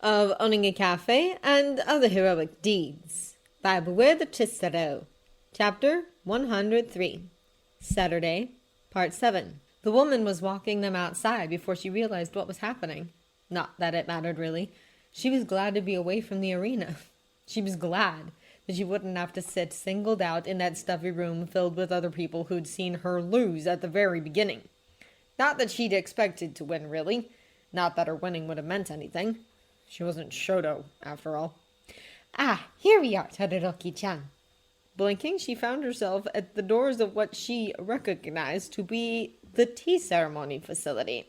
of owning a cafe and other heroic deeds by Beware the Cicero. Chapter 103. Saturday, Part 7. The woman was walking them outside before she realized what was happening. Not that it mattered, really. She was glad to be away from the arena. She was glad that she wouldn't have to sit singled out in that stuffy room filled with other people who'd seen her lose at the very beginning. Not that she'd expected to win, really. Not that her winning would have meant anything. She wasn't Shoto, after all. Ah, here we are, Todoroki-chan. Blinking, she found herself at the doors of what she recognized to be the tea ceremony facility.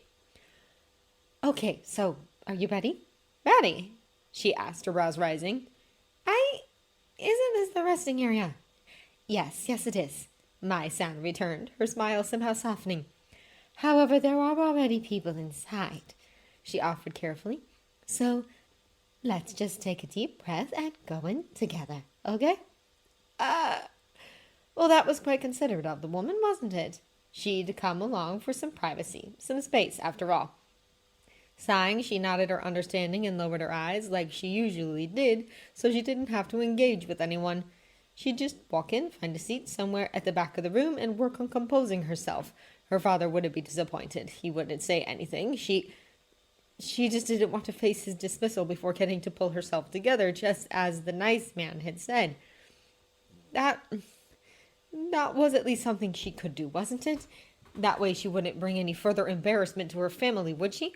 Okay, so, are you ready? Ready? She asked, aroused rising. Isn't this the resting area? Yes, it is, Mai-san returned, her smile somehow softening. However, there are already people inside, she offered carefully. So, let's just take a deep breath and go in together, okay? Well, that was quite considerate of the woman, wasn't it? She'd come along for some privacy, some space, after all. Sighing, she nodded her understanding and lowered her eyes like she usually did, so she didn't have to engage with anyone. She'd just walk in, find a seat somewhere at the back of the room, and work on composing herself. Her father wouldn't be disappointed. He wouldn't say anything. She just didn't want to face his dismissal before getting to pull herself together, just as the nice man had said. That was at least something she could do, wasn't it? That way she wouldn't bring any further embarrassment to her family, would she?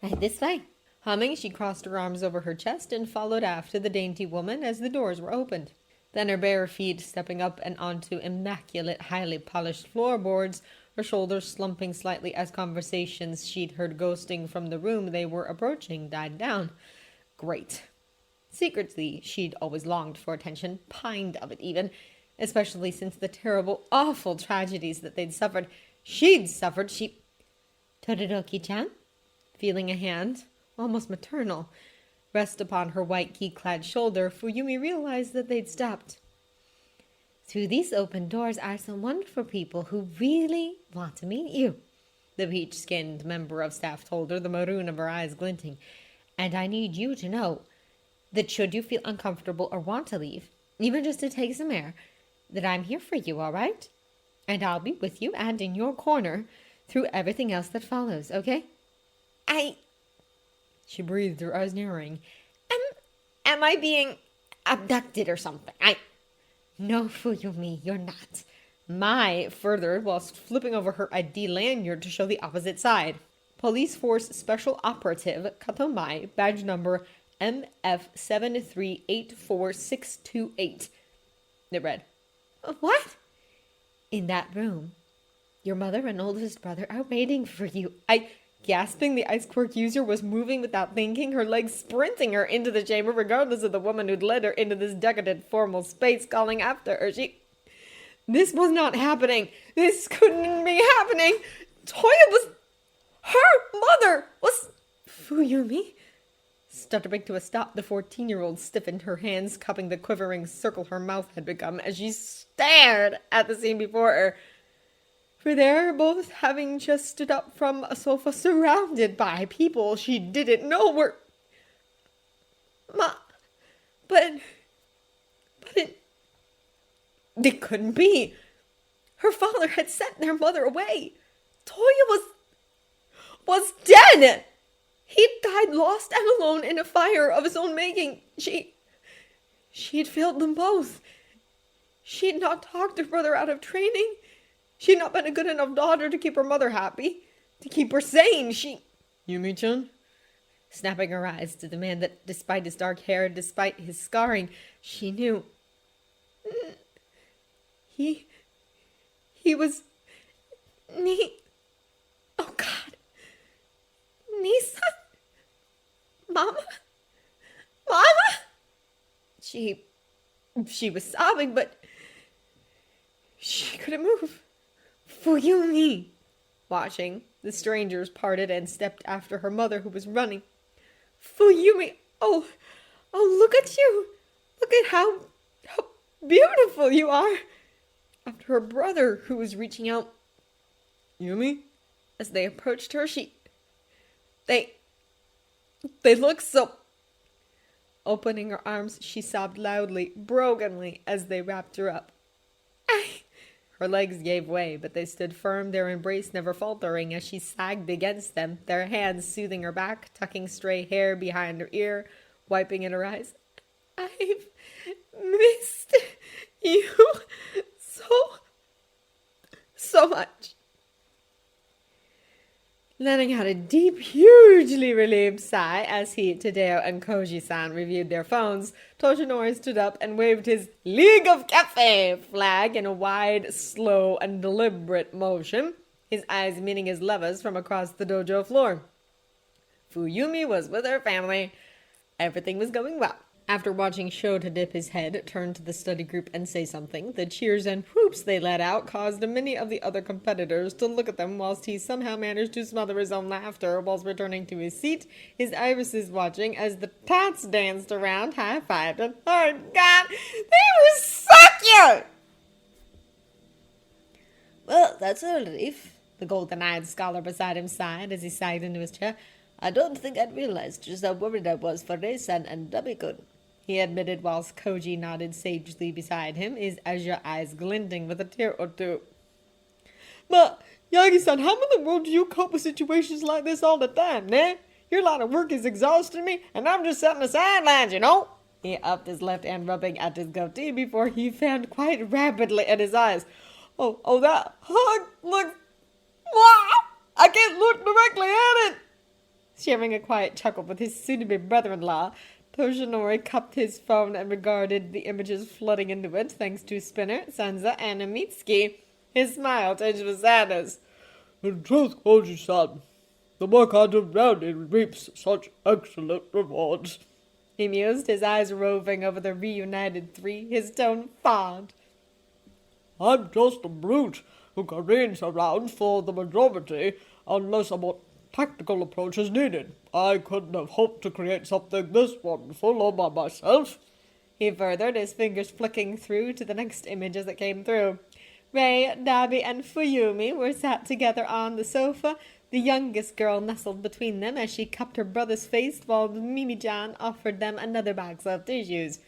Right this way. Humming, she crossed her arms over her chest and followed after the dainty woman as the doors were opened. Then her bare feet stepping up and onto immaculate, highly polished floorboards, her shoulders slumping slightly as conversations she'd heard ghosting from the room they were approaching died down. Great. Secretly, she'd always longed for attention, pined of it even, especially since the terrible, awful tragedies that she'd suffered. Todoroki-chan? Feeling a hand, almost maternal, rest upon her white key-clad shoulder, Fuyumi realized that they'd stopped. Through these open doors are some wonderful people who really want to meet you, the peach-skinned member of staff told her, the maroon of her eyes glinting. And I need you to know that should you feel uncomfortable or want to leave, even just to take some air, that I'm here for you, all right? And I'll be with you and in your corner through everything else that follows, okay? She breathed, her eyes narrowing. Am I being abducted or something? No, Fuyumi, you're not. Mai furthered whilst flipping over her ID lanyard to show the opposite side. Police Force Special Operative Kato Mai, badge number MF7384628. It read. What? In that room, your mother and oldest brother are waiting for you. Gasping, the ice quirk user was moving without thinking, her legs sprinting her into the chamber, regardless of the woman who'd led her into this decadent formal space calling after her. This was not happening. This couldn't be happening. Her mother was... Fuyumi? Stuttering to a stop, the 14-year-old stiffened, her hands cupping the quivering circle her mouth had become as she stared at the scene before her. For there, both having just stood up from a sofa surrounded by people she didn't know were... But it couldn't be. Her father had sent their mother away. Toya was dead. He'd died lost and alone in a fire of his own making. She'd failed them both. She'd not talked her brother out of training. She'd not been a good enough daughter to keep her mother happy, to keep her sane. Yumi-chan? Snapping her eyes to the man that, despite his dark hair, despite his scarring, she knew. He was... Oh, God. Nisa? Mama? She was sobbing, but she couldn't move. Fuyumi! Watching, the strangers parted and stepped after her mother, who was running. Fuyumi! Oh, look at you! Look at how beautiful you are! After her brother, who was reaching out. Yumi? As they approached her, they looked so Opening her arms, she sobbed loudly, brokenly, as they wrapped her up. Her legs gave way, but they stood firm, their embrace never faltering as she sagged against them, their hands soothing her back, tucking stray hair behind her ear, wiping at her eyes. I've missed you so much. Letting out a deep, hugely relieved sigh as he, Tadeo, and Koji-san reviewed their phones, Toshinori stood up and waved his League of Cafe flag in a wide, slow, and deliberate motion, his eyes meeting his levers from across the dojo floor. Fuyumi was with her family. Everything was going well. After watching Shouta dip his head, turn to the study group and say something, the cheers and whoops they let out caused many of the other competitors to look at them whilst he somehow managed to smother his own laughter whilst returning to his seat, his irises watching as the tats danced around, high-fived, and oh God, they were so cute! Well, that's a relief, the golden-eyed scholar beside him sighed as he sagged into his chair. I don't think I'd realized just how worried I was for Rei-san and Dabi-kun, he admitted whilst Koji nodded sagely beside him, his azure eyes glinting with a tear or two. But, Yagi-san, how in the world do you cope with situations like this all the time, eh? Your line of work is exhausting me, and I'm just sitting on the sidelines, you know? He upped his left hand, rubbing at his goatee before he fanned quite rapidly at his eyes. Oh, that hug looks... I can't look directly at it! Sharing a quiet chuckle with his soon-to-be brother-in-law, Toshinori cupped his phone and regarded the images flooding into it, thanks to Spinner, Sansa, and Mitsuki. His smile tinged with sadness. In truth, Koji-san, the work I do rounded reaps such excellent rewards. He mused, his eyes roving over the reunited three, his tone fond. I'm just a brute who careens around for the majority unless a more tactical approach is needed. I couldn't have hoped to create something this wonderful all by myself. He furthered, his fingers flicking through to the next image as it came through. Rei, Dabi, and Fuyumi were sat together on the sofa, the youngest girl nestled between them as she cupped her brother's face while Mimi-chan offered them another box of tissues.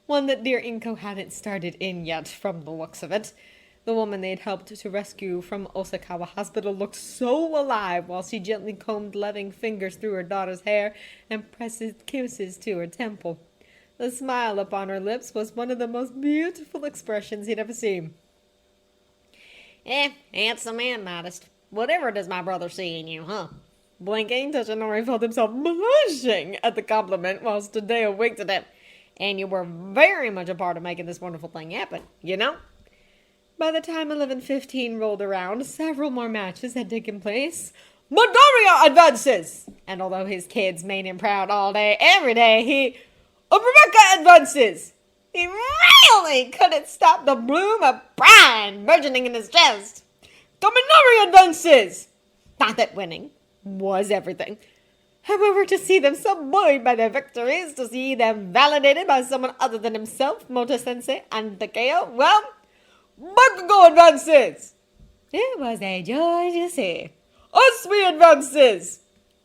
One that dear Inko hadn't started in yet, from the looks of it. The woman they'd helped to rescue from Osakawa Hospital looked so alive while she gently combed loving fingers through her daughter's hair and pressed kisses to her temple. The smile upon her lips was one of the most beautiful expressions he'd ever seen. Handsome and modest. Whatever does my brother see in you, huh? Blinking, Toshinori felt himself blushing at the compliment whilst Tadeo winked at him. And you were very much a part of making this wonderful thing happen, you know? By the time 11:15 rolled around, several more matches had taken place. Midoriya advances! And although his kids made him proud all day, every day, Rebecca advances! He really couldn't stop the bloom of pride burgeoning in his chest. Tominori advances! Not that winning was everything. However, to see them so buoyed by their victories, to see them validated by someone other than himself, Moto-sensei, and Takeo, well... Bakugo advances! It was a joy to see. Usui advances!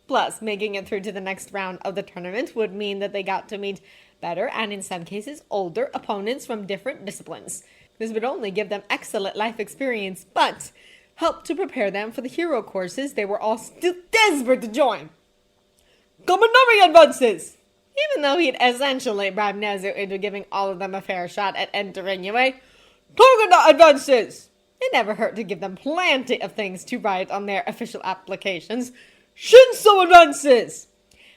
Plus, making it through to the next round of the tournament would mean that they got to meet better and, in some cases, older opponents from different disciplines. This would only give them excellent life experience, but help to prepare them for the hero courses they were all still desperate to join. Kaminari advances! Even though he'd essentially bribed Nezu into giving all of them a fair shot at entering UA, Togeda advances! It never hurt to give them plenty of things to write on their official applications. Shinso advances!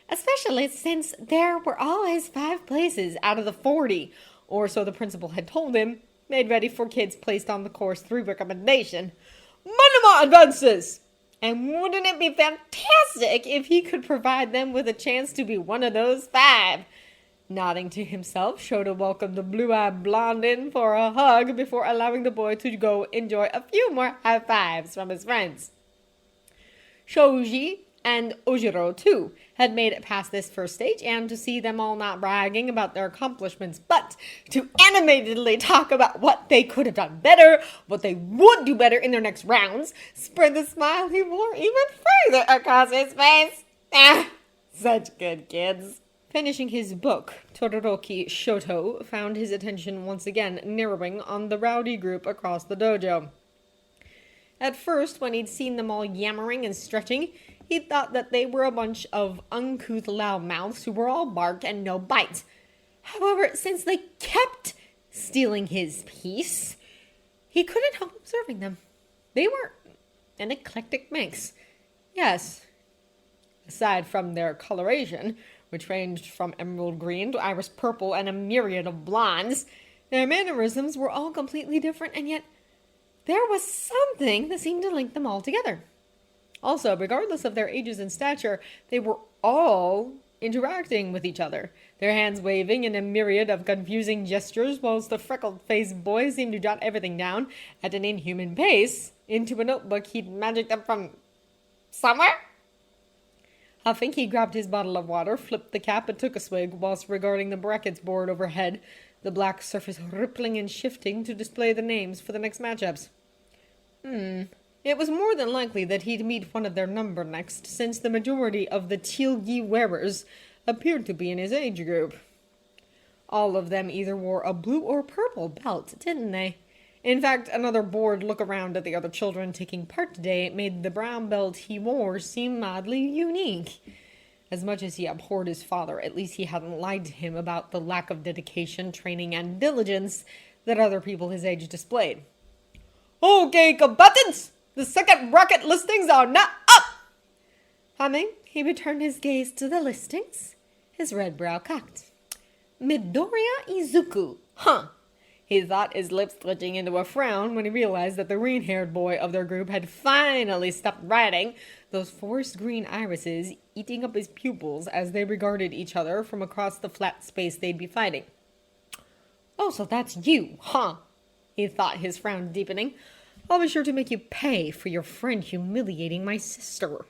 Especially since there were always 5 places out of the 40, or so the principal had told him, made ready for kids placed on the course through recommendation. Manama advances! And wouldn't it be fantastic if he could provide them with a chance to be one of those 5? Nodding to himself, Shouta welcomed the blue-eyed blonde in for a hug before allowing the boy to go enjoy a few more high fives from his friends. Shoji and Ojiro, too, had made it past this first stage, and to see them all not bragging about their accomplishments, but to animatedly talk about what they could have done better, what they would do better in their next rounds, spread the smile he wore even further across his face. Such good kids. Finishing his book, Todoroki Shoto found his attention once again narrowing on the rowdy group across the dojo. At first, when he'd seen them all yammering and stretching, he thought that they were a bunch of uncouth loudmouths who were all bark and no bite. However, since they kept stealing his peace, he couldn't help observing them. They were an eclectic mix. Yes, aside from their coloration, which ranged from emerald green to iris purple and a myriad of blondes, their mannerisms were all completely different, and yet there was something that seemed to link them all together. Also, regardless of their ages and stature, they were all interacting with each other, their hands waving in a myriad of confusing gestures, whilst the freckled-faced boy seemed to jot everything down at an inhuman pace into a notebook he'd magicked up from somewhere. Huffing, he grabbed his bottle of water, flipped the cap, and took a swig, whilst regarding the brackets board overhead, the black surface rippling and shifting to display the names for the next matchups. It was more than likely that he'd meet one of their number next, since the majority of the teal-gi wearers appeared to be in his age group. All of them either wore a blue or purple belt, didn't they? In fact, another bored look around at the other children taking part today made the brown belt he wore seem oddly unique. As much as he abhorred his father, at least he hadn't lied to him about the lack of dedication, training, and diligence that other people his age displayed. "Okay, combatants! The second bracket listings are now up!" Humming, he returned his gaze to the listings, his red brow cocked. "Midoriya Izuku, huh?" He thought, his lips twitching into a frown when he realized that the green-haired boy of their group had finally stopped writing, those forest green irises eating up his pupils as they regarded each other from across the flat space they'd be fighting. "Oh, so that's you, huh?" he thought, his frown deepening. "I'll be sure to make you pay for your friend humiliating my sister."